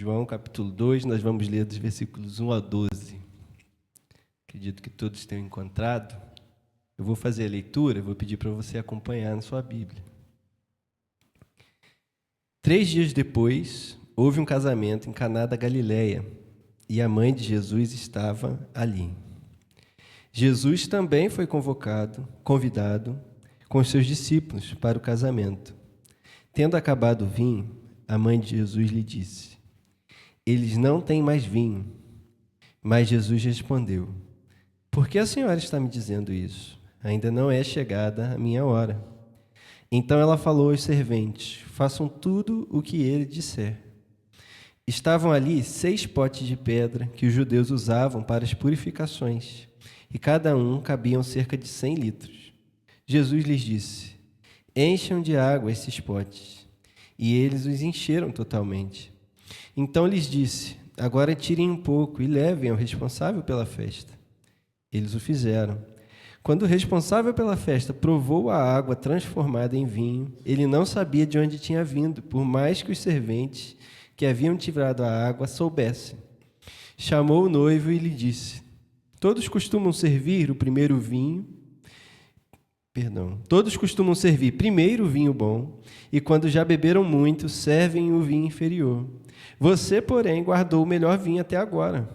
João capítulo 2, nós vamos ler dos versículos 1 a 12. Acredito que todos tenham encontrado. Eu vou fazer a leitura, vou pedir para você acompanhar na sua Bíblia. 3 dias depois, houve um casamento em Caná da Galileia, e a mãe de Jesus estava ali. Jesus também foi convidado com os seus discípulos para o casamento. Tendo acabado o vinho, a mãe de Jesus lhe disse: eles não têm mais vinho. Mas Jesus respondeu: por que a senhora está me dizendo isso? Ainda não é chegada a minha hora. Então ela falou aos serventes: façam tudo o que ele disser. Estavam ali 6 potes de pedra que os judeus usavam para as purificações, e cada um cabiam cerca de 100 litros. Jesus lhes disse: encham de água esses potes. E eles os encheram totalmente. Então lhes disse: agora tirem um pouco e levem ao responsável pela festa. Eles o fizeram. Quando o responsável pela festa provou a água transformada em vinho, ele não sabia de onde tinha vindo, por mais que os serventes que haviam tirado a água soubessem. Chamou o noivo e lhe disse: todos costumam servir primeiro o vinho bom, e quando já beberam muito, servem o vinho inferior. Você, porém, guardou o melhor vinho até agora.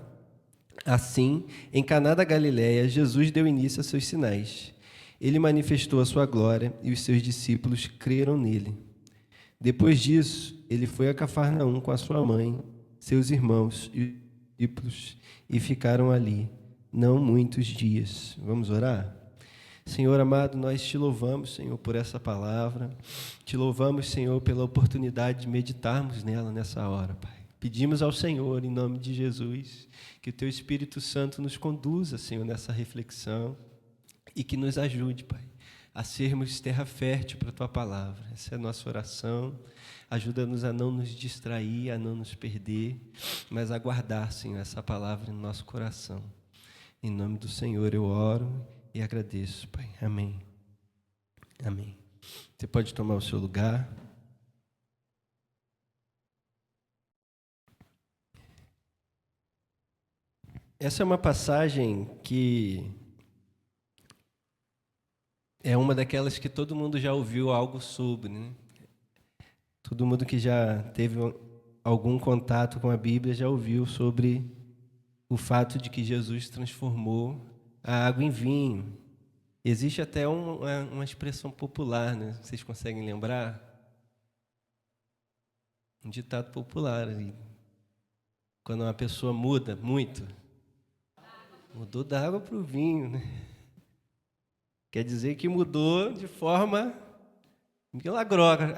Assim, em Caná da Galileia, Jesus deu início a seus sinais. Ele manifestou a sua glória e os seus discípulos creram nele. Depois disso, ele foi a Cafarnaum com a sua mãe, seus irmãos e discípulos, e ficaram ali, não muitos dias. Vamos orar? Senhor amado, nós te louvamos, Senhor, por essa palavra. Te louvamos, Senhor, pela oportunidade de meditarmos nela nessa hora, Pai. Pedimos ao Senhor, em nome de Jesus, que o Teu Espírito Santo nos conduza, Senhor, nessa reflexão e que nos ajude, Pai, a sermos terra fértil para a Tua palavra. Essa é a nossa oração. Ajuda-nos a não nos distrair, a não nos perder, mas a guardar, Senhor, essa palavra no nosso coração. Em nome do Senhor eu oro e agradeço, Pai. Amém. Amém. Você pode tomar o seu lugar. Essa é uma passagem que é uma daquelas que todo mundo já ouviu algo sobre, né? Todo mundo que já teve algum contato com a Bíblia já ouviu sobre o fato de que Jesus transformou a água em vinho. Existe até uma expressão popular, né? Vocês conseguem lembrar? Um ditado popular. Quando uma pessoa muda muito, mudou da água para o vinho, né? Quer dizer que mudou de forma milagrosa,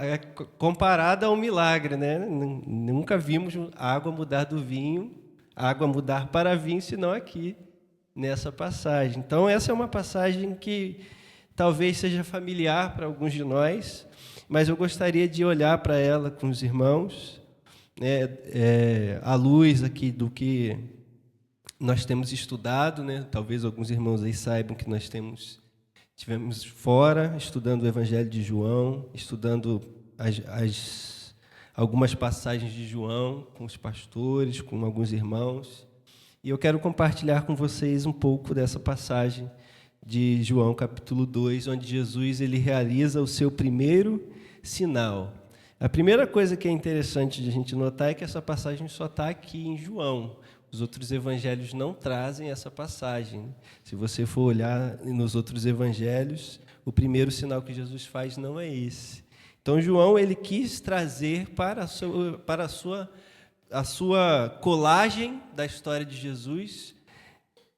comparada a um milagre, né? Nunca vimos a água mudar do vinho, a água mudar para vinho, senão aqui, nessa passagem. Então, essa é uma passagem que talvez seja familiar para alguns de nós, mas eu gostaria de olhar para ela com os irmãos, né, à luz aqui do que nós temos estudado, né? Talvez alguns irmãos aí saibam que nós estivemos fora, estudando o Evangelho de João, estudando algumas passagens de João com os pastores, com alguns irmãos. E eu quero compartilhar com vocês um pouco dessa passagem de João, capítulo 2, onde Jesus ele realiza o seu primeiro sinal. A primeira coisa que é interessante de a gente notar é que essa passagem só está aqui em João. Os outros evangelhos não trazem essa passagem. Se você for olhar nos outros evangelhos, o primeiro sinal que Jesus faz não é esse. Então, João ele quis trazer para a sua colagem da história de Jesus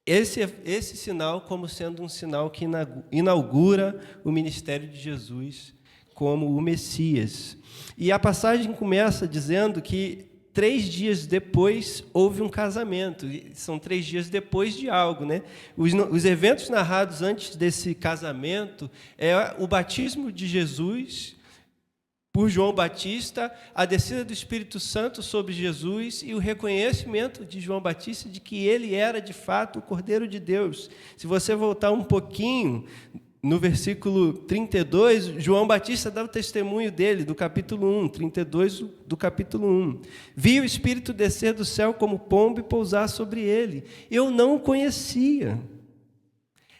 esse sinal como sendo um sinal que inaugura o ministério de Jesus como o Messias. E a passagem começa dizendo que 3 dias depois houve um casamento. São 3 dias depois de algo, né? Os eventos narrados antes desse casamento é o batismo de Jesus por João Batista, a descida do Espírito Santo sobre Jesus e o reconhecimento de João Batista de que ele era, de fato, o Cordeiro de Deus. Se você voltar um pouquinho no versículo 32, João Batista dá o testemunho dele, do capítulo 1, 32 do capítulo 1. Vi o Espírito descer do céu como pombo e pousar sobre ele. Eu não o conhecia.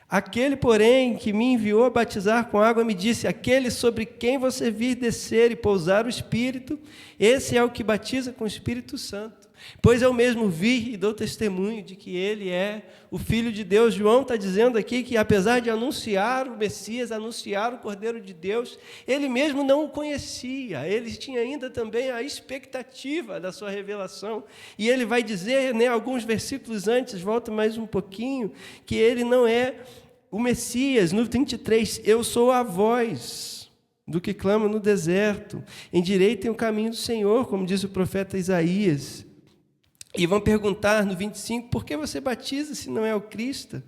Aquele, porém, que me enviou a batizar com água, me disse: aquele sobre quem você vir descer e pousar o Espírito, esse é o que batiza com o Espírito Santo. Pois eu mesmo vi e dou testemunho de que ele é o Filho de Deus. João está dizendo aqui que, apesar de anunciar o Messias, anunciar o Cordeiro de Deus, ele mesmo não o conhecia. Ele tinha ainda também a expectativa da sua revelação. E ele vai dizer, né, alguns versículos antes, volta mais um pouquinho, que ele não é o Messias. No 23, eu sou a voz do que clama no deserto, endireitem o caminho do Senhor, como diz o profeta Isaías. E vão perguntar no 25, por que você batiza se não é o Cristo?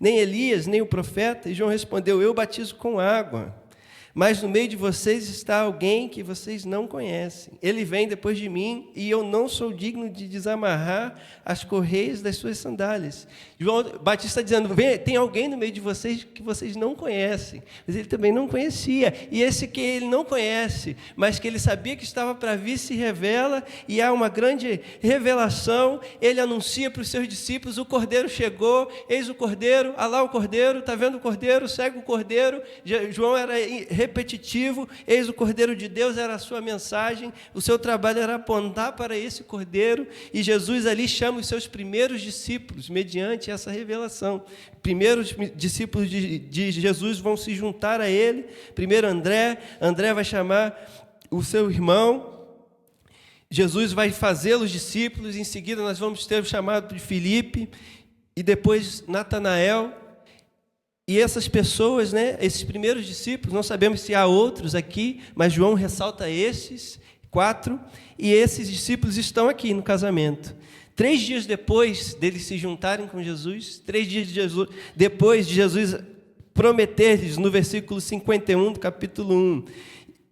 Nem Elias, nem o profeta? E João respondeu, eu batizo com água, mas no meio de vocês está alguém que vocês não conhecem. Ele vem depois de mim e eu não sou digno de desamarrar as correias das suas sandálias. João Batista está dizendo, tem alguém no meio de vocês que vocês não conhecem. Mas ele também não conhecia. E esse que ele não conhece, mas que ele sabia que estava para vir, se revela, e há uma grande revelação. Ele anuncia para os seus discípulos, o Cordeiro chegou, eis o Cordeiro, alá o Cordeiro, está vendo o Cordeiro, segue o Cordeiro. João era repetitivo, eis o Cordeiro de Deus, era a sua mensagem, o seu trabalho era apontar para esse Cordeiro, e Jesus ali chama os seus primeiros discípulos, mediante essa revelação. Primeiros discípulos de Jesus vão se juntar a ele, primeiro André vai chamar o seu irmão, Jesus vai fazê-los discípulos, em seguida nós vamos ter o chamado de Filipe, e depois Natanael. E essas pessoas, né, esses primeiros discípulos, não sabemos se há outros aqui, mas João ressalta esses 4, e esses discípulos estão aqui no casamento. 3 dias depois deles se juntarem com Jesus, 3 dias depois de Jesus prometer-lhes, no versículo 51 do capítulo 1,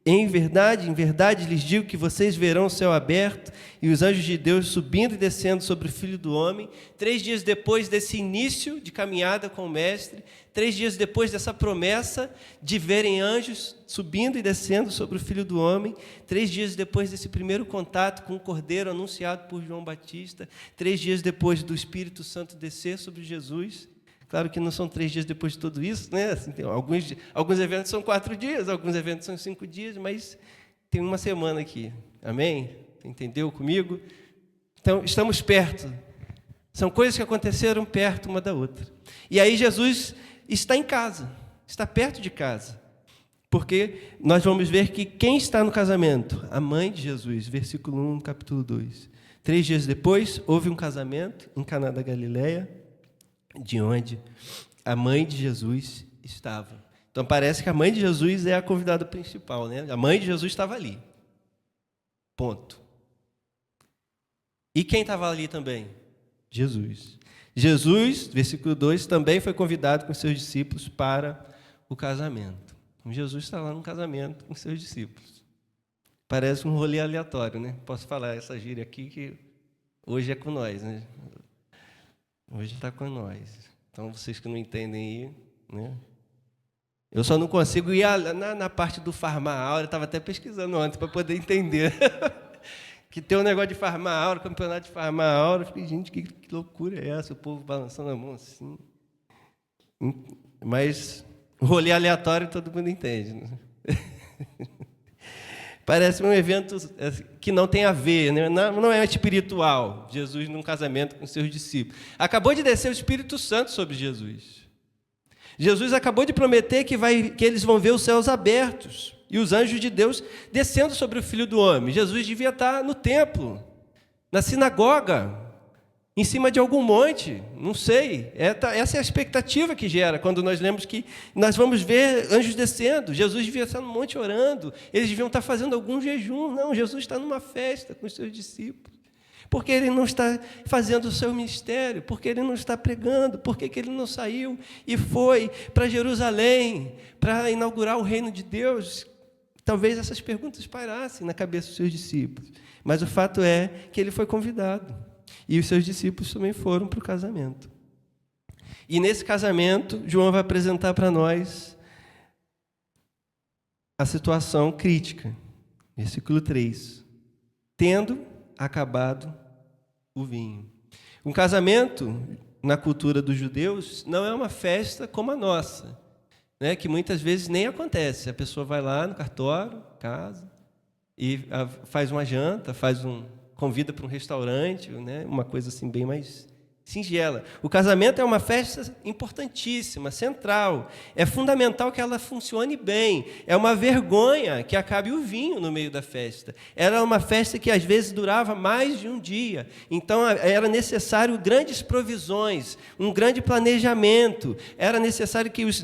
em verdade lhes digo que vocês verão o céu aberto e os anjos de Deus subindo e descendo sobre o Filho do Homem. 3 dias depois desse início de caminhada com o Mestre, 3 dias depois dessa promessa de verem anjos subindo e descendo sobre o Filho do Homem, 3 dias depois desse primeiro contato com o Cordeiro anunciado por João Batista, 3 dias depois do Espírito Santo descer sobre Jesus. Claro que não são 3 dias depois de tudo isso, né? Assim, alguns eventos são 4 dias, alguns eventos são 5 dias, mas tem uma semana aqui. Amém? Entendeu comigo? Então, estamos perto. São coisas que aconteceram perto uma da outra. E aí Jesus está em casa, está perto de casa. Porque nós vamos ver que quem está no casamento? A mãe de Jesus, versículo 1, capítulo 2. 3 dias depois, houve um casamento em Caná da Galileia, de onde a mãe de Jesus estava. Então, parece que a mãe de Jesus é a convidada principal, né? A mãe de Jesus estava ali. Ponto. E quem estava ali também? Jesus. Jesus, versículo 2, também foi convidado com seus discípulos para o casamento. Jesus está lá no casamento com seus discípulos. Parece um rolê aleatório, né? Posso falar essa gíria aqui que hoje é com nós, né? Hoje está com nós. Então, vocês que não entendem aí, né? Eu só não consigo ir na parte do farmar aura. Eu estava até pesquisando ontem para poder entender. Que tem um negócio de farmar aura, campeonato de farmar aura. Eu fiquei, gente, que loucura é essa? O povo balançando a mão assim. Mas rolê aleatório todo mundo entende, né? Parece um evento que não tem a ver, né? Não é espiritual. Jesus num casamento com seus discípulos. Acabou de descer o Espírito Santo sobre Jesus. Jesus acabou de prometer que eles vão ver os céus abertos e os anjos de Deus descendo sobre o Filho do Homem. Jesus devia estar no templo, na sinagoga, em cima de algum monte, não sei. Essa é a expectativa que gera quando nós lemos que nós vamos ver anjos descendo. Jesus devia estar no monte orando, eles deviam estar fazendo algum jejum. Não, Jesus está numa festa com os seus discípulos. Por que ele não está fazendo o seu ministério? Por que ele não está pregando? Por que ele não saiu e foi para Jerusalém para inaugurar o reino de Deus? Talvez essas perguntas pairassem na cabeça dos seus discípulos. Mas o fato é que ele foi convidado. E os seus discípulos também foram para o casamento. E nesse casamento, João vai apresentar para nós a situação crítica. Versículo 3. Tendo acabado o vinho. Um casamento, na cultura dos judeus, não é uma festa como a nossa, né? Que muitas vezes nem acontece. A pessoa vai lá no cartório, casa, e faz uma janta, convida para um restaurante, né? Uma coisa assim bem mais singela. O casamento é uma festa importantíssima, central. É fundamental que ela funcione bem. É uma vergonha que acabe o vinho no meio da festa. Era uma festa que às vezes durava mais de um dia. Então era necessário grandes provisões, um grande planejamento. Era necessário que os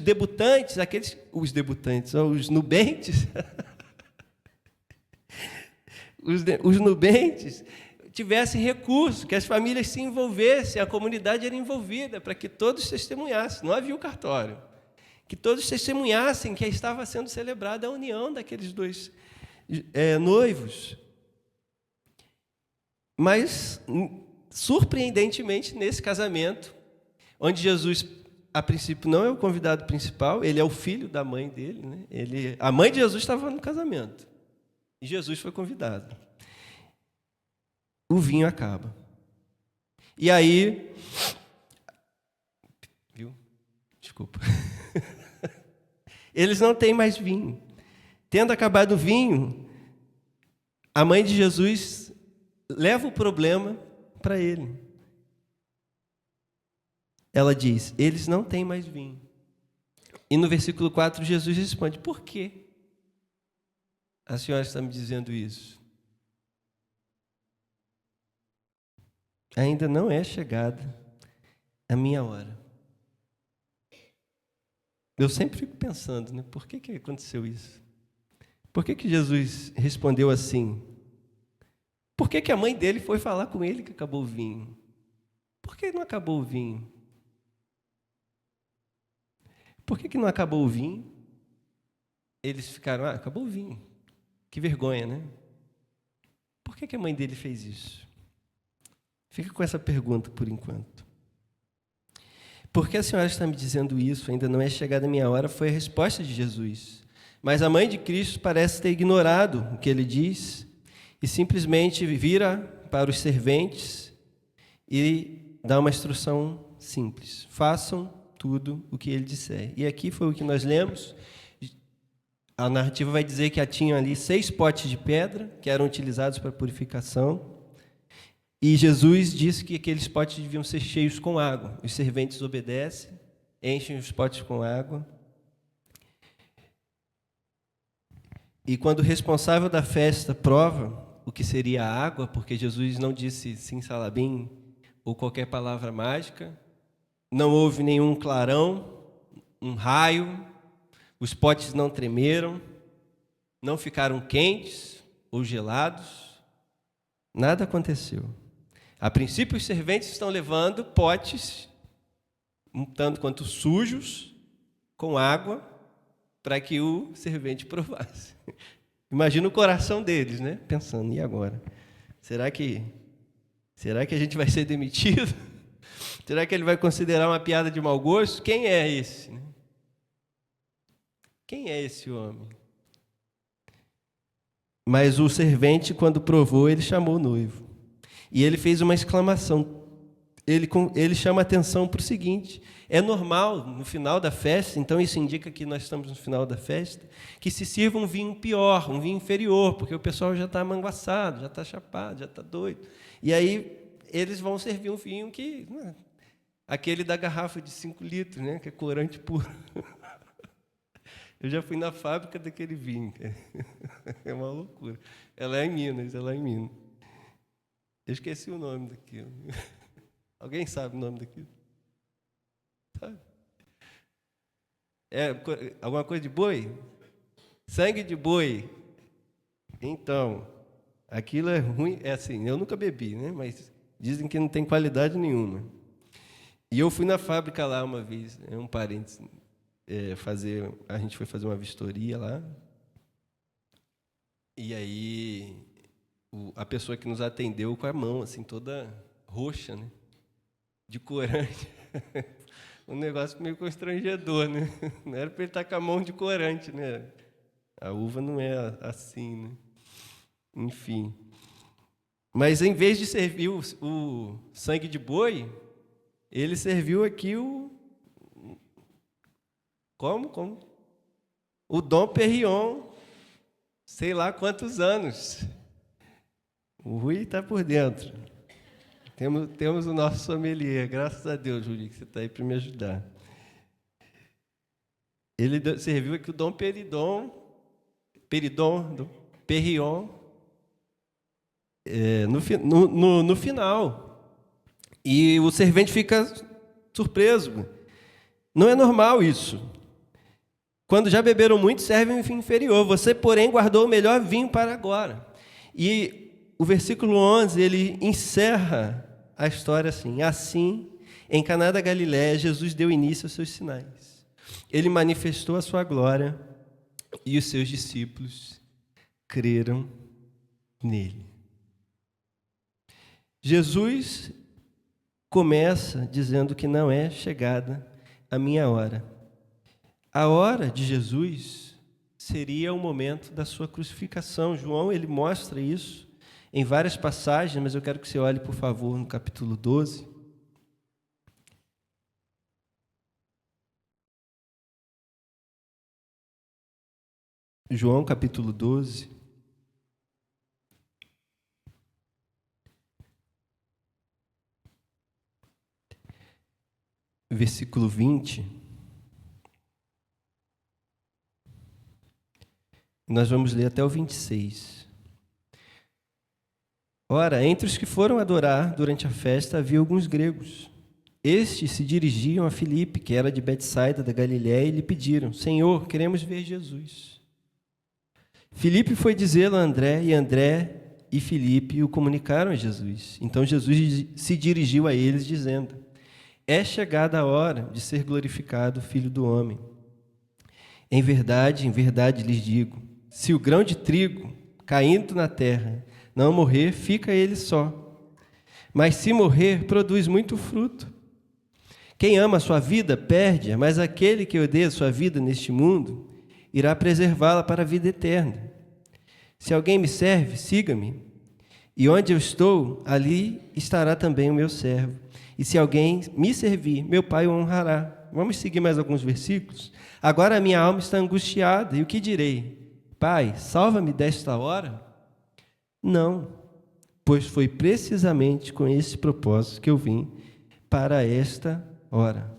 nubentes, os nubentes tivessem recursos, que as famílias se envolvessem, a comunidade era envolvida, para que todos testemunhassem. Não havia o cartório. Que todos testemunhassem que estava sendo celebrada a união daqueles dois noivos. Mas, surpreendentemente, nesse casamento, onde Jesus, a princípio, não é o convidado principal, ele é o filho da mãe dele, né? A mãe de Jesus estava no casamento. E Jesus foi convidado. O vinho acaba. E aí... Viu? Desculpa. Eles não têm mais vinho. Tendo acabado o vinho, a mãe de Jesus leva o problema para ele. Ela diz, eles não têm mais vinho. E no versículo 4, Jesus responde, por quê a senhora está me dizendo isso? Ainda não é chegada a minha hora. Eu sempre fico pensando, né? Por que aconteceu isso? Por que Jesus respondeu assim? Por que a mãe dele foi falar com ele que acabou o vinho? Por que não acabou o vinho? Por que não acabou o vinho? Eles ficaram, acabou o vinho. Que vergonha, né? Por que a mãe dele fez isso? Fica com essa pergunta por enquanto. Por que a senhora está me dizendo isso? Ainda não é chegada a minha hora, foi a resposta de Jesus. Mas a mãe de Cristo parece ter ignorado o que ele diz e simplesmente vira para os serventes e dá uma instrução simples. Façam tudo o que ele disser. E aqui foi o que nós lemos. A narrativa vai dizer que tinha ali 6 potes de pedra que eram utilizados para purificação. E Jesus disse que aqueles potes deviam ser cheios com água. Os serventes obedecem, enchem os potes com água. E quando o responsável da festa prova o que seria a água, porque Jesus não disse sim salabim ou qualquer palavra mágica, não houve nenhum clarão, um raio, os potes não tremeram, não ficaram quentes ou gelados, nada aconteceu. A princípio, os serventes estão levando potes, um tanto quanto sujos, com água, para que o servente provasse. Imagina o coração deles, né? Pensando, e agora? Será que a gente vai ser demitido? Será que ele vai considerar uma piada de mau gosto? Quem é esse? Quem é esse homem? Mas o servente, quando provou, ele chamou o noivo. E ele fez uma exclamação. Ele chama a atenção para o seguinte: é normal, no final da festa, então isso indica que nós estamos no final da festa, que se sirva um vinho pior, um vinho inferior, porque o pessoal já está amanguaçado, já está chapado, já está doido. E aí eles vão servir um vinho que... aquele da garrafa de 5 litros, né, que é corante puro. Eu já fui na fábrica daquele vinho. É uma loucura. Ela é em Minas. Eu esqueci o nome daquilo. Alguém sabe o nome daquilo? Sabe? É alguma coisa de boi? Sangue de boi. Então, aquilo é ruim. É assim, eu nunca bebi, né? Mas dizem que não tem qualidade nenhuma. E eu fui na fábrica lá uma vez, um parênteses, a gente foi fazer uma vistoria lá. E aí a pessoa que nos atendeu com a mão assim toda roxa, né, de corante. Um negócio meio constrangedor, né? Não era para ele estar com a mão de corante, né? A uva não é assim, né? Enfim. Mas em vez de servir o sangue de boi, ele serviu aqui o... Como? O Dom Perignon, sei lá quantos anos. O Rui está por dentro. Temos o nosso sommelier, graças a Deus, Rui, que você está aí para me ajudar. Ele serviu aqui o Dom Perignon, no final. E o servente fica surpreso. Não é normal isso. Quando já beberam muito, servem um vinho inferior. Você, porém, guardou o melhor vinho para agora. E o versículo 11, ele encerra a história assim. Assim, em Caná da Galiléia, Jesus deu início aos seus sinais. Ele manifestou a sua glória e os seus discípulos creram nele. Jesus começa dizendo que não é chegada a minha hora. A hora de Jesus seria o momento da sua crucificação. João, ele mostra isso em várias passagens, mas eu quero que você olhe, por favor, no capítulo 12. João, capítulo 12. Versículo 20. Nós vamos ler até o 26. Ora, entre os que foram adorar durante a festa, havia alguns gregos. Estes se dirigiam a Filipe, que era de Betsaida, da Galiléia, e lhe pediram: Senhor, queremos ver Jesus. Filipe foi dizê-lo a André, e André e Filipe o comunicaram a Jesus. Então Jesus se dirigiu a eles, dizendo: É chegada a hora de ser glorificado o Filho do Homem. Em verdade lhes digo, se o grão de trigo, caindo na terra, não morrer, fica ele só. Mas se morrer, produz muito fruto. Quem ama a sua vida, perde-a, mas aquele que odeia a sua vida neste mundo, irá preservá-la para a vida eterna. Se alguém me serve, siga-me. E onde eu estou, ali estará também o meu servo. E se alguém me servir, meu Pai o honrará. Vamos seguir mais alguns versículos? Agora a minha alma está angustiada, e o que direi? Pai, salva-me desta hora? Não, pois foi precisamente com esse propósito que eu vim para esta hora.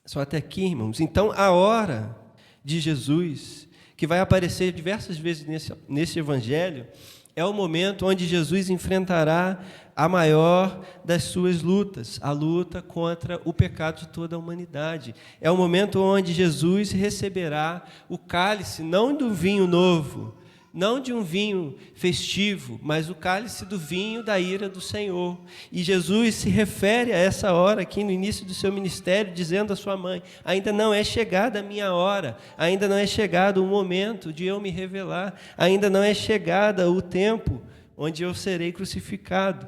Só até aqui, irmãos. Então, a hora de Jesus, que vai aparecer diversas vezes nesse evangelho, é o momento onde Jesus enfrentará a maior das suas lutas, a luta contra o pecado de toda a humanidade. É o momento onde Jesus receberá o cálice, não do vinho novo, não de um vinho festivo, mas o cálice do vinho da ira do Senhor. E Jesus se refere a essa hora aqui no início do seu ministério, dizendo à sua mãe: ainda não é chegada a minha hora, ainda não é chegado o momento de eu me revelar, ainda não é chegada o tempo onde eu serei crucificado.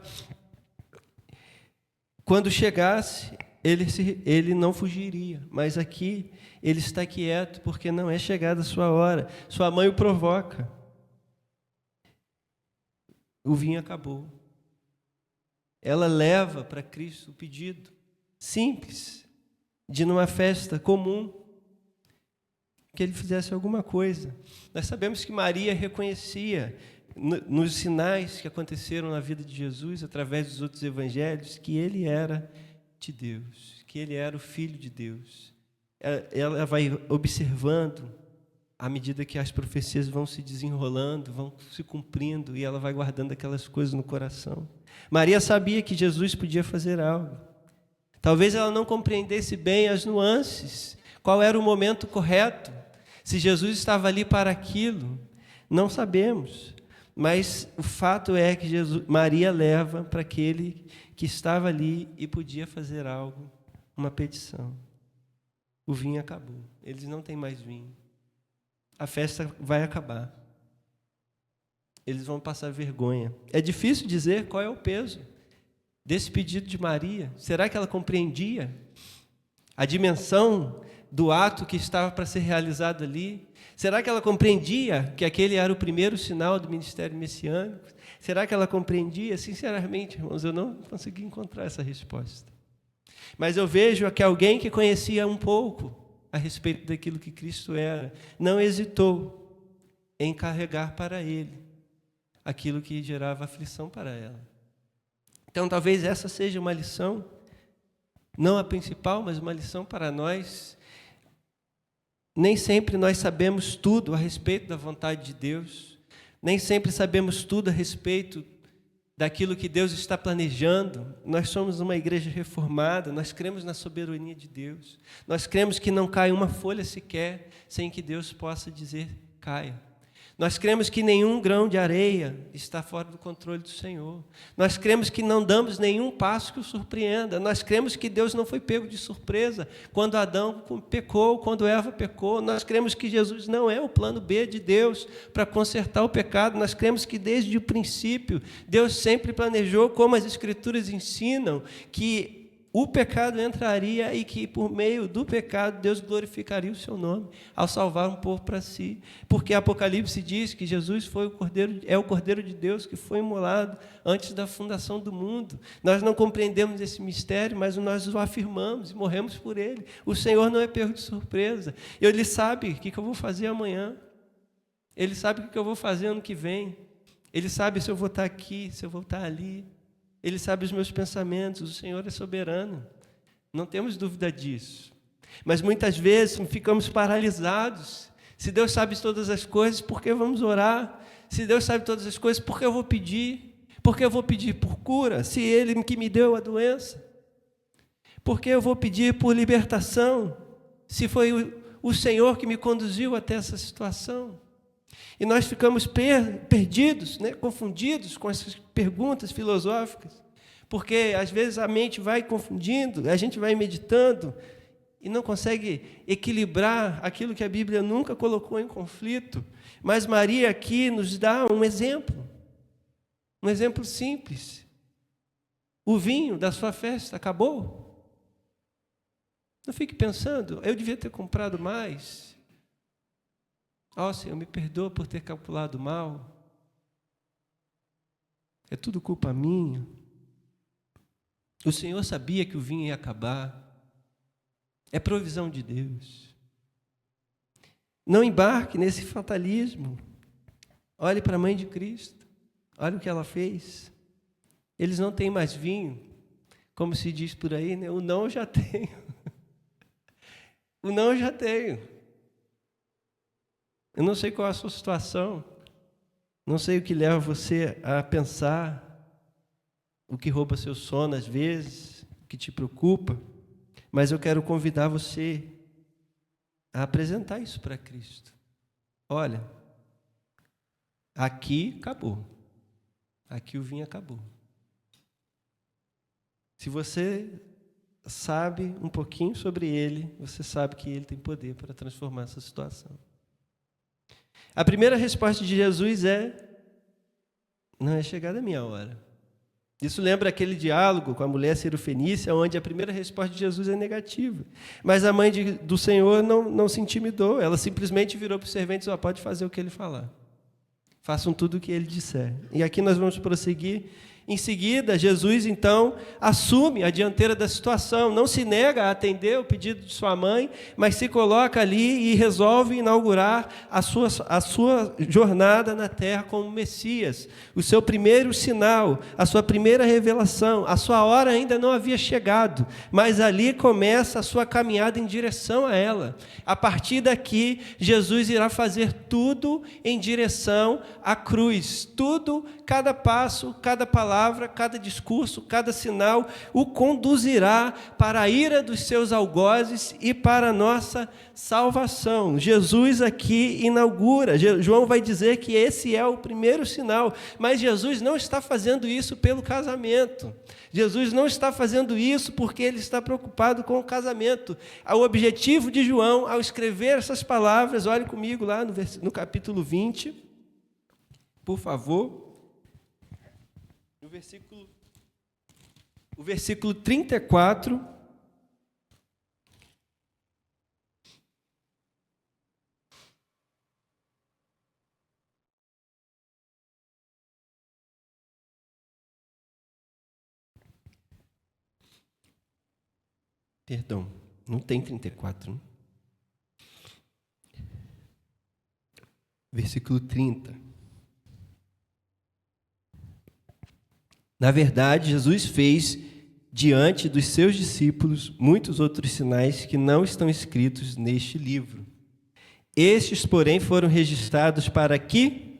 Quando chegasse, ele não fugiria, mas aqui ele está quieto, porque não é chegada a sua hora. Sua mãe o provoca. O vinho acabou. Ela leva para Cristo o pedido simples, de numa festa comum, que ele fizesse alguma coisa. Nós sabemos que Maria reconhecia nos sinais que aconteceram na vida de Jesus, através dos outros evangelhos, que ele era de Deus, que ele era o Filho de Deus. Ela vai observando à medida que as profecias vão se desenrolando, vão se cumprindo, e ela vai guardando aquelas coisas no coração. Maria sabia que Jesus podia fazer algo. Talvez ela não compreendesse bem as nuances, qual era o momento correto, se Jesus estava ali para aquilo, não sabemos. Mas o fato é que Maria leva para aquele que estava ali e podia fazer algo, uma petição. O vinho acabou, eles não têm mais vinho. A festa vai acabar. Eles vão passar vergonha. É difícil dizer qual é o peso desse pedido de Maria. Será que ela compreendia a dimensão do ato que estava para ser realizado ali? Será que ela compreendia que aquele era o primeiro sinal do ministério messiânico? Será que ela compreendia? Sinceramente, irmãos, eu não consegui encontrar essa resposta. Mas eu vejo que alguém que conhecia um pouco a respeito daquilo que Cristo era, não hesitou em carregar para ele aquilo que gerava aflição para ela. Então, talvez essa seja uma lição, não a principal, mas uma lição para nós. Nem sempre nós sabemos tudo a respeito da vontade de Deus, nem sempre sabemos tudo a respeito daquilo que Deus está planejando. Nós somos uma igreja reformada, nós cremos na soberania de Deus, nós cremos que não cai uma folha sequer sem que Deus possa dizer caia. Nós cremos que nenhum grão de areia está fora do controle do Senhor. Nós cremos que não damos nenhum passo que o surpreenda. Nós cremos que Deus não foi pego de surpresa quando Adão pecou, quando Eva pecou. Nós cremos que Jesus não é o plano B de Deus para consertar o pecado. Nós cremos que desde o princípio Deus sempre planejou, como as Escrituras ensinam, que o pecado entraria e que por meio do pecado Deus glorificaria o seu nome ao salvar um povo para si, porque Apocalipse diz que Jesus é o Cordeiro de Deus que foi imolado antes da fundação do mundo. Nós não compreendemos esse mistério, mas nós o afirmamos e morremos por ele. O Senhor não é pego de surpresa. Ele sabe o que eu vou fazer amanhã, Ele sabe o que eu vou fazer ano que vem, Ele sabe se eu vou estar aqui, se eu vou estar ali. Ele sabe os meus pensamentos, o Senhor é soberano, não temos dúvida disso. Mas muitas vezes ficamos paralisados. Se Deus sabe todas as coisas, por que vamos orar? Se Deus sabe todas as coisas, por que eu vou pedir? Por que eu vou pedir por cura, se Ele que me deu a doença? Por que eu vou pedir por libertação, se foi o Senhor que me conduziu até essa situação? E nós ficamos perdidos, confundidos com essas perguntas filosóficas, porque às vezes a mente vai confundindo, a gente vai meditando e não consegue equilibrar aquilo que a Bíblia nunca colocou em conflito. Mas Maria aqui nos dá um exemplo simples. O vinho da sua festa acabou. Não fique pensando, eu devia ter comprado mais. Senhor, me perdoa por ter calculado mal. É tudo culpa minha. O Senhor sabia que o vinho ia acabar. É provisão de Deus. Não embarque nesse fatalismo. Olhe para a mãe de Cristo. Olha o que ela fez. Eles não têm mais vinho. Como se diz por aí, né? O não eu já tenho. O não eu já tenho. Eu não sei qual é a sua situação, não sei o que leva você a pensar, o que rouba seu sono às vezes, o que te preocupa, mas eu quero convidar você a apresentar isso para Cristo. Olha, aqui acabou, aqui o vinho acabou. Se você sabe um pouquinho sobre Ele, você sabe que Ele tem poder para transformar essa situação. A primeira resposta de Jesus não é chegada a minha hora. Isso lembra aquele diálogo com a mulher cirofenícia, onde a primeira resposta de Jesus é negativa. Mas a mãe do Senhor não se intimidou, ela simplesmente virou para os serventes e disse: pode fazer o que ele falar. Façam tudo o que ele disser. E aqui nós vamos prosseguir. Em seguida, Jesus, então, assume a dianteira da situação, não se nega a atender o pedido de sua mãe, mas se coloca ali e resolve inaugurar a sua jornada na terra como Messias, o seu primeiro sinal, a sua primeira revelação. A sua hora ainda não havia chegado, mas ali começa a sua caminhada em direção a ela. A partir daqui, Jesus irá fazer tudo em direção à cruz, tudo, cada passo, cada palavra, cada discurso, cada sinal, o conduzirá para a ira dos seus algozes e para a nossa salvação. Jesus aqui inaugura. João vai dizer que esse é o primeiro sinal, mas Jesus não está fazendo isso pelo casamento. Jesus não está fazendo isso porque ele está preocupado com o casamento. O objetivo de João, ao escrever essas palavras, olhe comigo lá no capítulo 20, por favor. O versículo 34, Perdão, não tem 34, né? Versículo 30. Na verdade, Jesus fez diante dos seus discípulos muitos outros sinais que não estão escritos neste livro. Estes, porém, foram registrados para que...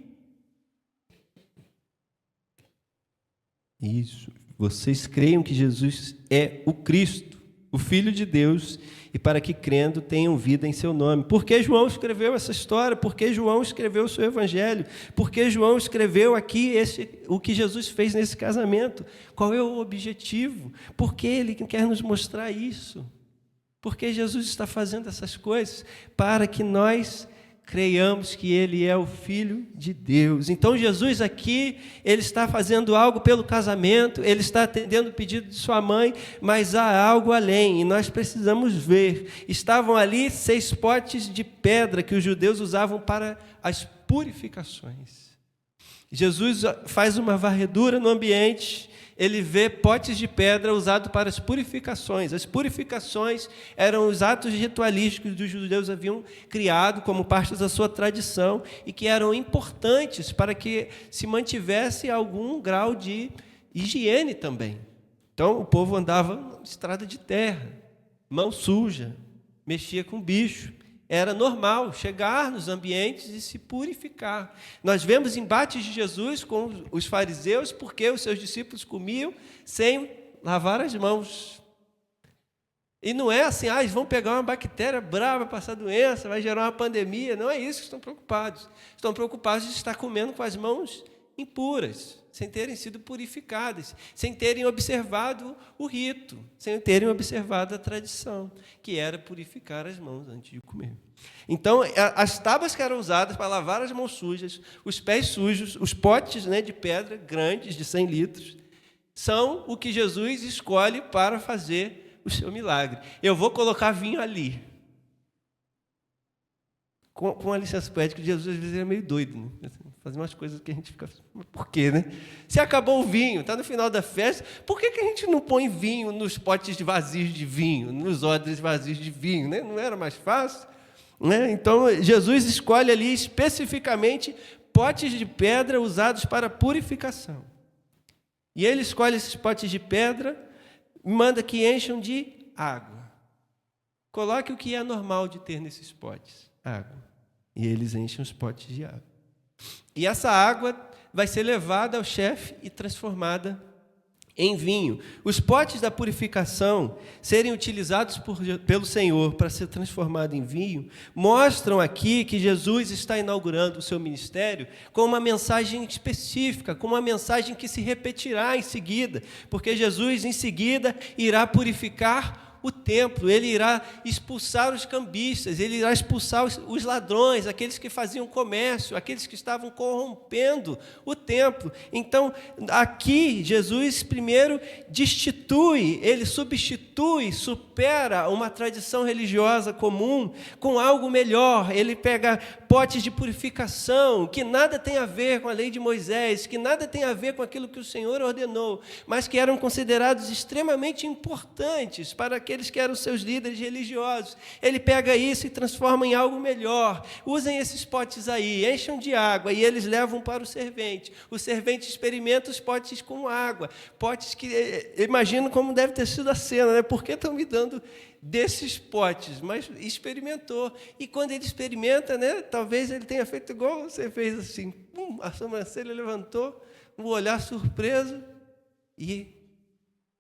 Isso. Vocês creiam que Jesus é o Cristo, o Filho de Deus, e para que, crendo, tenham vida em seu nome. Por que João escreveu essa história? Por que João escreveu o seu evangelho? Por que João escreveu aqui o que Jesus fez nesse casamento? Qual é o objetivo? Por que ele quer nos mostrar isso? Por que Jesus está fazendo essas coisas? Para que nós creiamos que ele é o Filho de Deus. Então Jesus aqui, ele está fazendo algo pelo casamento, ele está atendendo o pedido de sua mãe, mas há algo além, e nós precisamos ver. Estavam ali 6 potes de pedra que os judeus usavam para as purificações. Jesus faz uma varredura no ambiente, ele vê potes de pedra usados para as purificações. As purificações eram os atos ritualísticos que os judeus haviam criado como parte da sua tradição e que eram importantes para que se mantivesse algum grau de higiene também. Então, o povo andava na estrada de terra, mão suja, mexia com bicho. Era normal chegar nos ambientes e se purificar. Nós vemos embates de Jesus com os fariseus porque os seus discípulos comiam sem lavar as mãos. E não é assim, eles vão pegar uma bactéria brava, passar doença, vai gerar uma pandemia. Não é isso que estão preocupados. Estão preocupados de estar comendo com as mãos impuras, sem terem sido purificadas, sem terem observado o rito, sem terem observado a tradição, que era purificar as mãos antes de comer. Então, as tábuas que eram usadas para lavar as mãos sujas, os pés sujos, os potes, né, de pedra grandes, de 100 litros, são o que Jesus escolhe para fazer o seu milagre. Eu vou colocar vinho ali. Com a licença poética, Jesus às vezes é meio doido, né? Fazer umas coisas que a gente fica... Por quê, né? Se acabou o vinho, está no final da festa, por que a gente não põe vinho nos potes vazios de vinho, nos odres vazios de vinho, né? Não era mais fácil? Né? Então, Jesus escolhe ali especificamente potes de pedra usados para purificação. E ele escolhe esses potes de pedra e manda que encham de água. Coloque o que é normal de ter nesses potes, água. E eles enchem os potes de água. E essa água vai ser levada ao chefe e transformada em vinho. Os potes da purificação serem utilizados pelo Senhor para ser transformado em vinho, mostram aqui que Jesus está inaugurando o seu ministério com uma mensagem específica, com uma mensagem que se repetirá em seguida, porque Jesus em seguida irá purificar o templo, ele irá expulsar os cambistas, ele irá expulsar os ladrões, aqueles que faziam comércio, aqueles que estavam corrompendo o templo. Então, aqui, Jesus primeiro destitui, ele substitui, supera uma tradição religiosa comum com algo melhor. Ele pega potes de purificação, que nada tem a ver com a lei de Moisés, que nada tem a ver com aquilo que o Senhor ordenou, mas que eram considerados extremamente importantes para aqueles que eram seus líderes religiosos. Ele pega isso e transforma em algo melhor. Usem esses potes aí, encham de água e eles levam para o servente. O servente experimenta os potes com água, potes que, imagino como deve ter sido a cena, né? Por que estão me dando desses potes? Mas experimentou. E quando ele experimenta, né? Talvez ele tenha feito igual você fez assim, a sobrancelha levantou, um olhar surpreso e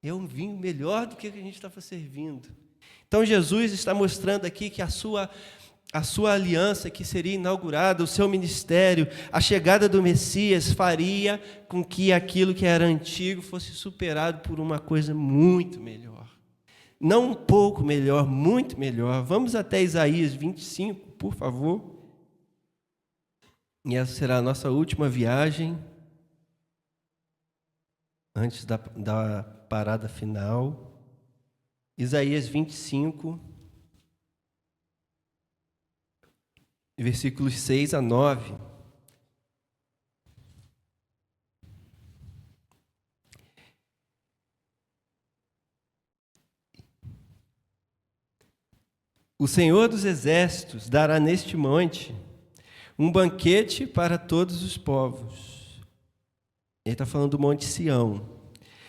é um vinho melhor do que a gente estava servindo. Então, Jesus está mostrando aqui que a sua aliança que seria inaugurada, o seu ministério, a chegada do Messias faria com que aquilo que era antigo fosse superado por uma coisa muito melhor. Não um pouco melhor, muito melhor. Vamos até Isaías 25, por favor. E essa será a nossa última viagem antes da parada final. Isaías 25, versículos 6 a 9. O Senhor dos Exércitos dará neste monte um banquete para todos os povos. Ele está falando do Monte Sião.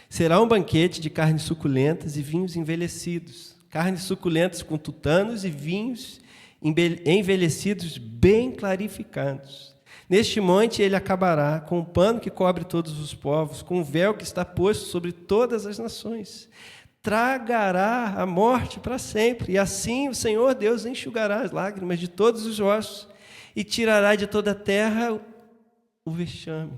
Será um banquete de carnes suculentas e vinhos envelhecidos. Carnes suculentas com tutanos e vinhos envelhecidos bem clarificados. Neste monte ele acabará com o pano que cobre todos os povos, com o véu que está posto sobre todas as nações. Tragará a morte para sempre, e assim o Senhor Deus enxugará as lágrimas de todos os ossos e tirará de toda a terra o vexame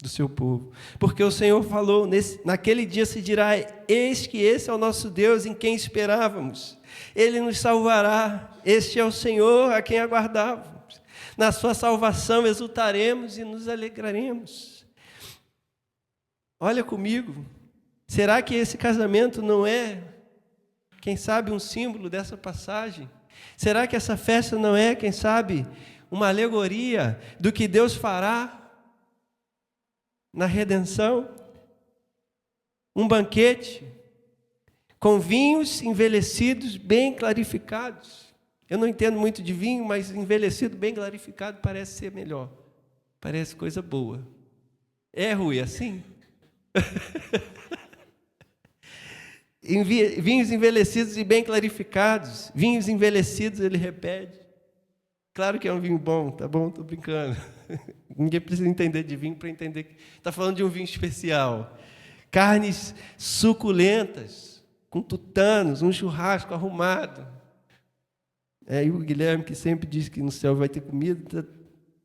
do seu povo. Porque o Senhor falou, naquele dia se dirá: eis que esse é o nosso Deus em quem esperávamos. Ele nos salvará, este é o Senhor a quem aguardávamos. Na sua salvação exultaremos e nos alegraremos. Olha comigo, será que esse casamento não é, quem sabe, um símbolo dessa passagem? Será que essa festa não é, quem sabe, uma alegoria do que Deus fará na redenção? Um banquete com vinhos envelhecidos bem clarificados. Eu não entendo muito de vinho, mas envelhecido bem clarificado parece ser melhor. Parece coisa boa. É, Rui, assim? Vinhos envelhecidos e bem clarificados. Vinhos envelhecidos, ele repete. Claro que é um vinho bom, tá bom? Estou brincando. Ninguém precisa entender de vinho para entender que está falando de um vinho especial. Carnes suculentas, com tutanos, um churrasco arrumado. E o Guilherme, que sempre diz que no céu vai ter comida,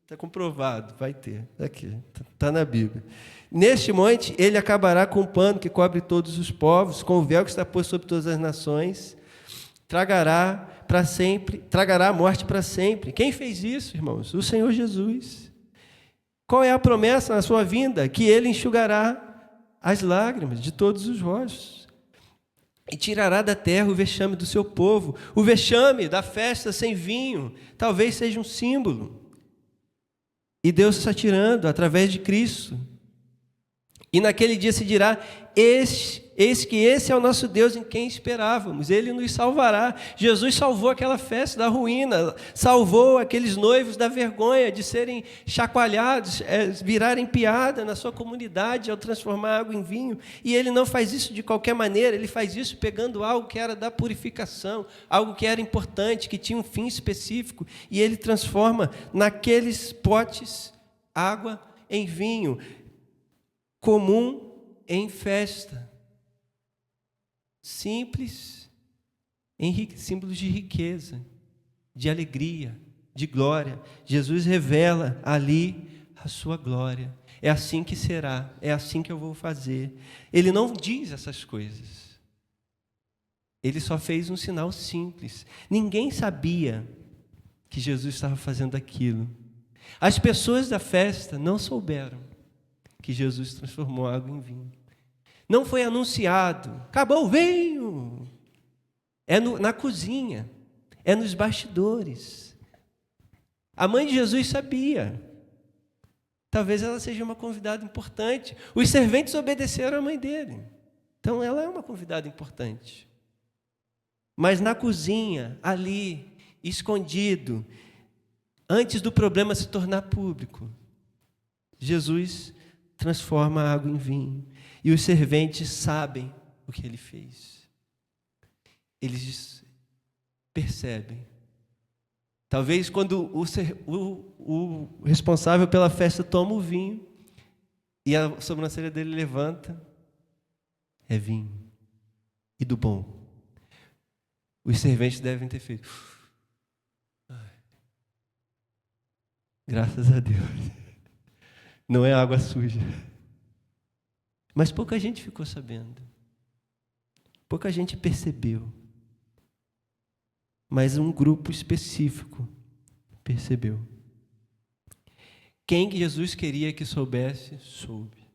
está comprovado, vai ter. Aqui, está na Bíblia. Neste monte, ele acabará com o pano que cobre todos os povos, com o véu que está posto sobre todas as nações, tragará a morte para sempre. Quem fez isso, irmãos? O Senhor Jesus. Qual é a promessa na sua vinda? Que ele enxugará as lágrimas de todos os rostos. E tirará da terra o vexame do seu povo. O vexame da festa sem vinho talvez seja um símbolo. E Deus está tirando através de Cristo. E naquele dia se dirá: eis que esse é o nosso Deus em quem esperávamos. Ele nos salvará. Jesus salvou aquela festa da ruína, salvou aqueles noivos da vergonha de serem chacoalhados, virarem piada na sua comunidade ao transformar água em vinho. E ele não faz isso de qualquer maneira, ele faz isso pegando algo que era da purificação, algo que era importante, que tinha um fim específico, e ele transforma naqueles potes água em vinho, comum em festa. Simples, símbolos de riqueza, de alegria, de glória. Jesus revela ali a sua glória. É assim que será, é assim que eu vou fazer. Ele não diz essas coisas. Ele só fez um sinal simples. Ninguém sabia que Jesus estava fazendo aquilo. As pessoas da festa não souberam que Jesus transformou água em vinho. Não foi anunciado: acabou o vinho. É na cozinha, é nos bastidores. A mãe de Jesus sabia. Talvez ela seja uma convidada importante. Os serventes obedeceram à mãe dele. Então ela é uma convidada importante. Mas na cozinha, ali, escondido, antes do problema se tornar público, Jesus transforma a água em vinho. E os serventes sabem o que ele fez. Eles percebem. Talvez quando o responsável pela festa toma o vinho e a sobrancelha dele levanta, é vinho. E do bom. Os serventes devem ter feito: graças a Deus. Não é água suja. Mas pouca gente ficou sabendo. Pouca gente percebeu. Mas um grupo específico percebeu. Quem Jesus queria que soubesse, soube.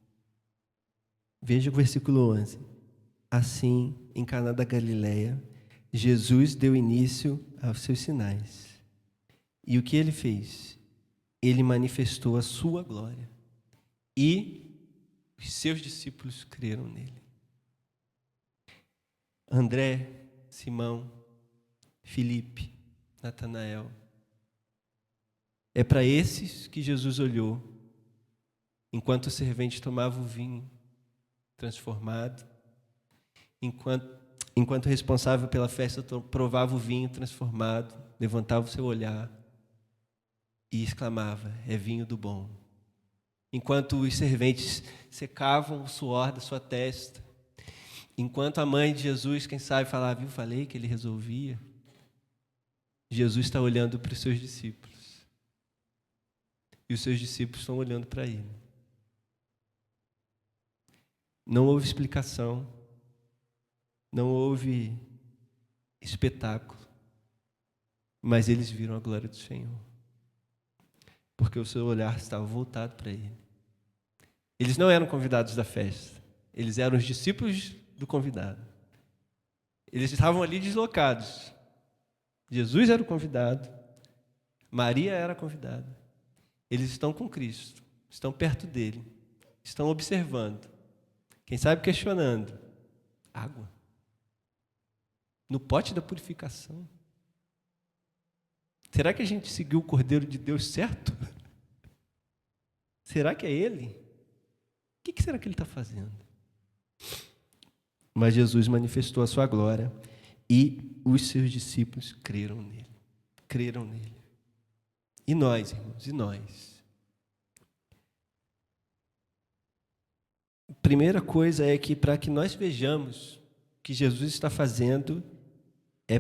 Veja o versículo 11. Assim, em Caná da Galileia, Jesus deu início aos seus sinais. E o que ele fez? Ele manifestou a sua glória. E os seus discípulos creram nele. André, Simão, Filipe, Natanael. É para esses que Jesus olhou, enquanto o servente tomava o vinho transformado, enquanto o responsável pela festa provava o vinho transformado, levantava o seu olhar e exclamava: é vinho do bom. Enquanto os serventes secavam o suor da sua testa, enquanto a mãe de Jesus, quem sabe, falava: viu, falei que ele resolvia. Jesus está olhando para os seus discípulos. E os seus discípulos estão olhando para ele. Não houve explicação. Não houve espetáculo. Mas eles viram a glória do Senhor. Porque o seu olhar estava voltado para ele. Eles não eram convidados da festa. Eles eram os discípulos do convidado. Eles estavam ali deslocados. Jesus era o convidado. Maria era a convidada. Eles estão com Cristo. Estão perto dele. Estão observando. Quem sabe questionando. Água. No pote da purificação. Será que a gente seguiu o Cordeiro de Deus certo? Será que é ele? O que será que ele está fazendo? Mas Jesus manifestou a sua glória e os seus discípulos creram nele. Creram nele. E nós, irmãos, e nós? A primeira coisa é que para que nós vejamos o que Jesus está fazendo, é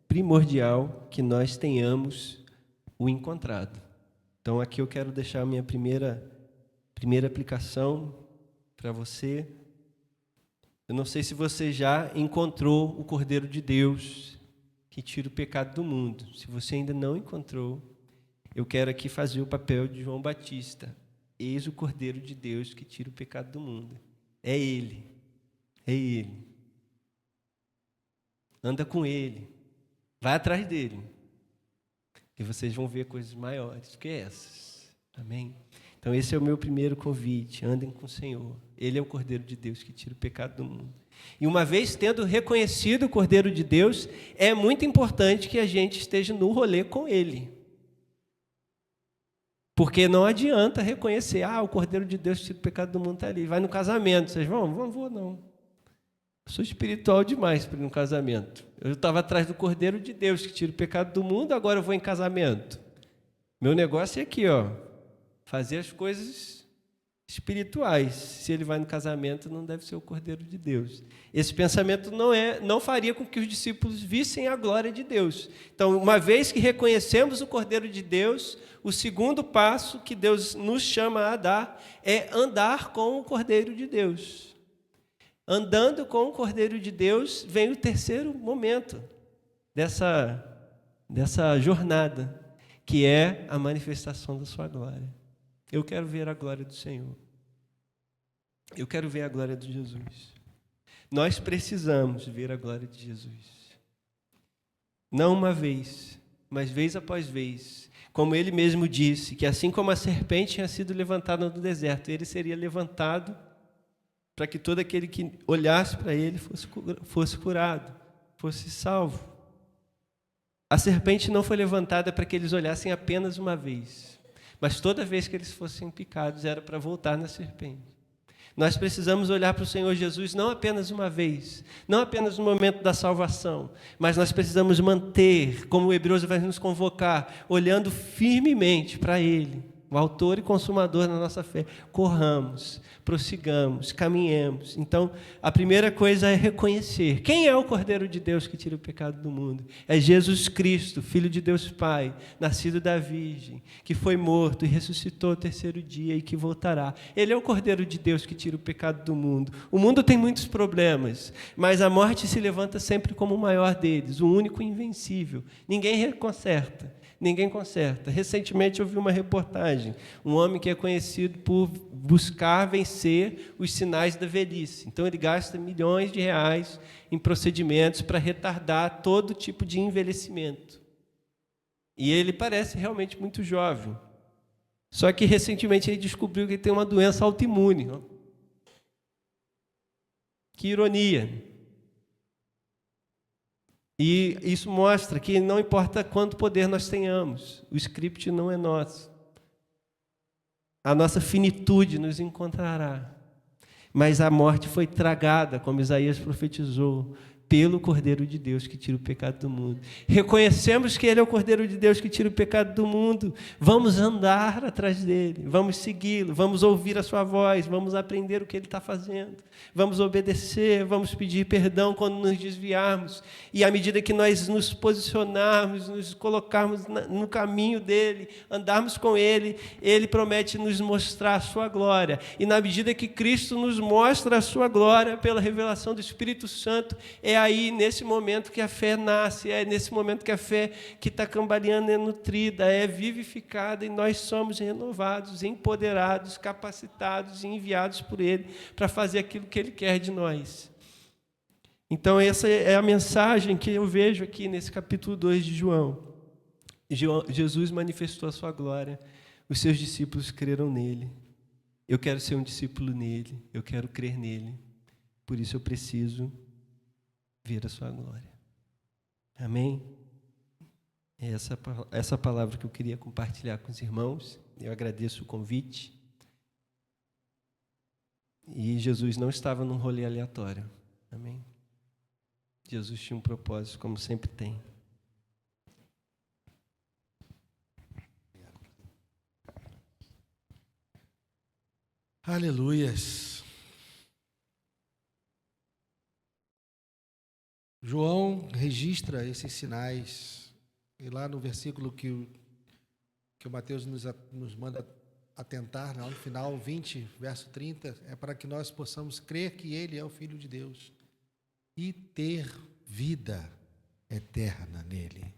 primordial que nós tenhamos o encontrado. Então aqui eu quero deixar a minha primeira aplicação para você. Eu não sei se você já encontrou o Cordeiro de Deus que tira o pecado do mundo. Se você ainda não encontrou, eu quero aqui fazer o papel de João Batista. Eis o Cordeiro de Deus que tira o pecado do mundo. É Ele. É Ele. Anda com Ele. Vai atrás dele. E vocês vão ver coisas maiores do que essas. Amém? Então esse é o meu primeiro convite. Andem com o Senhor. Ele é o Cordeiro de Deus que tira o pecado do mundo. E uma vez tendo reconhecido o Cordeiro de Deus, é muito importante que a gente esteja no rolê com Ele. Porque não adianta reconhecer, o Cordeiro de Deus que tira o pecado do mundo está ali. Vai no casamento, vocês vão? Não vou não. Eu sou espiritual demais para ir no casamento. Eu estava atrás do Cordeiro de Deus que tira o pecado do mundo, agora eu vou em casamento. Meu negócio é aqui, fazer as coisas espirituais. Se ele vai no casamento, não deve ser o Cordeiro de Deus. Esse pensamento não faria com que os discípulos vissem a glória de Deus. Então, uma vez que reconhecemos o Cordeiro de Deus, o segundo passo que Deus nos chama a dar é andar com o Cordeiro de Deus. Andando com o Cordeiro de Deus, vem o terceiro momento dessa jornada, que é a manifestação da sua glória. Eu quero ver a glória do Senhor. Eu quero ver a glória de Jesus. Nós precisamos ver a glória de Jesus. Não uma vez, mas vez após vez. Como ele mesmo disse, que assim como a serpente tinha sido levantada no deserto, ele seria levantado para que todo aquele que olhasse para ele fosse curado, fosse salvo. A serpente não foi levantada para que eles olhassem apenas uma vez, mas toda vez que eles fossem picados era para voltar na serpente. Nós precisamos olhar para o Senhor Jesus não apenas uma vez, não apenas no momento da salvação, mas nós precisamos manter, como o Hebreus vai nos convocar, olhando firmemente para Ele, o autor e consumador da nossa fé. Corramos, prossigamos, caminhemos. Então, a primeira coisa é reconhecer quem é o Cordeiro de Deus que tira o pecado do mundo. É Jesus Cristo, Filho de Deus Pai, nascido da Virgem, que foi morto e ressuscitou ao terceiro dia e que voltará. Ele é o Cordeiro de Deus que tira o pecado do mundo. O mundo tem muitos problemas, mas a morte se levanta sempre como o maior deles, o único invencível. Ninguém conserta. Ninguém conserta. Recentemente eu vi uma reportagem, um homem que é conhecido por buscar vencer os sinais da velhice. Então ele gasta milhões de reais em procedimentos para retardar todo tipo de envelhecimento. E ele parece realmente muito jovem. Só que recentemente ele descobriu que ele tem uma doença autoimune. Que ironia. E isso mostra que não importa quanto poder nós tenhamos, o script não é nosso. A nossa finitude nos encontrará. Mas a morte foi tragada, como Isaías profetizou, pelo Cordeiro de Deus que tira o pecado do mundo. Reconhecemos que Ele é o Cordeiro de Deus que tira o pecado do mundo. Vamos andar atrás dEle, vamos segui-lo, vamos ouvir a sua voz, vamos aprender o que Ele está fazendo, vamos obedecer, vamos pedir perdão quando nos desviarmos. E à medida que nós nos posicionarmos, nos colocarmos no caminho dEle, andarmos com Ele, Ele promete nos mostrar a sua glória. E na medida que Cristo nos mostra a sua glória pela revelação do Espírito Santo, é aí, nesse momento, que a fé nasce, é nesse momento que a fé que está cambaleando é nutrida, é vivificada, e nós somos renovados, empoderados, capacitados e enviados por Ele para fazer aquilo que Ele quer de nós. Então, essa é a mensagem que eu vejo aqui nesse capítulo 2 de João. Jesus manifestou a sua glória, os seus discípulos creram nele. Eu quero ser um discípulo nele, eu quero crer nele, por isso eu preciso ver a sua glória. Amém? É essa palavra que eu queria compartilhar com os irmãos. Eu agradeço o convite. E Jesus não estava num rolê aleatório. Amém? Jesus tinha um propósito, como sempre tem. Aleluias. João registra esses sinais, e lá no versículo que o Mateus nos manda atentar, lá no final, 20, verso 30, é para que nós possamos crer que Ele é o Filho de Deus e ter vida eterna nele.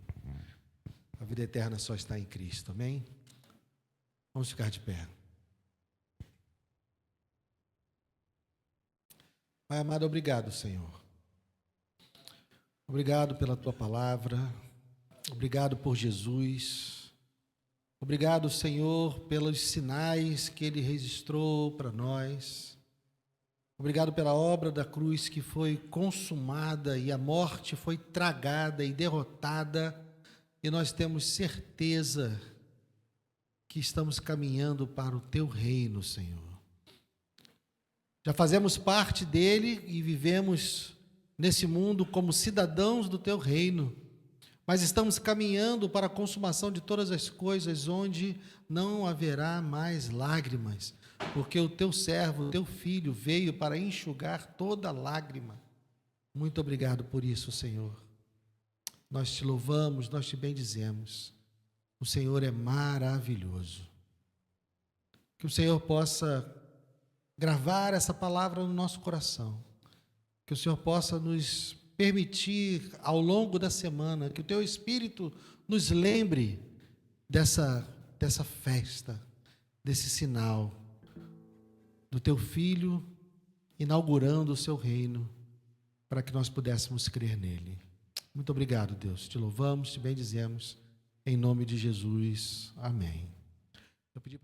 A vida eterna só está em Cristo, amém? Vamos ficar de pé. Pai amado, obrigado, Senhor. Obrigado pela Tua palavra, obrigado por Jesus, obrigado, Senhor, pelos sinais que Ele registrou para nós, obrigado pela obra da cruz que foi consumada e a morte foi tragada e derrotada, e nós temos certeza que estamos caminhando para o Teu reino, Senhor. Já fazemos parte dele e vivemos nesse mundo como cidadãos do Teu reino, mas estamos caminhando para a consumação de todas as coisas, onde não haverá mais lágrimas, porque o Teu servo, o Teu Filho, veio para enxugar toda lágrima. Muito obrigado por isso, Senhor. Nós Te louvamos, nós Te bendizemos. O Senhor é maravilhoso. Que o Senhor possa gravar essa palavra no nosso coração. Que o Senhor possa nos permitir, ao longo da semana, que o Teu Espírito nos lembre dessa festa, desse sinal, do Teu Filho inaugurando o Seu reino, para que nós pudéssemos crer nele. Muito obrigado, Deus. Te louvamos, Te bendizemos, em nome de Jesus. Amém. Eu pedi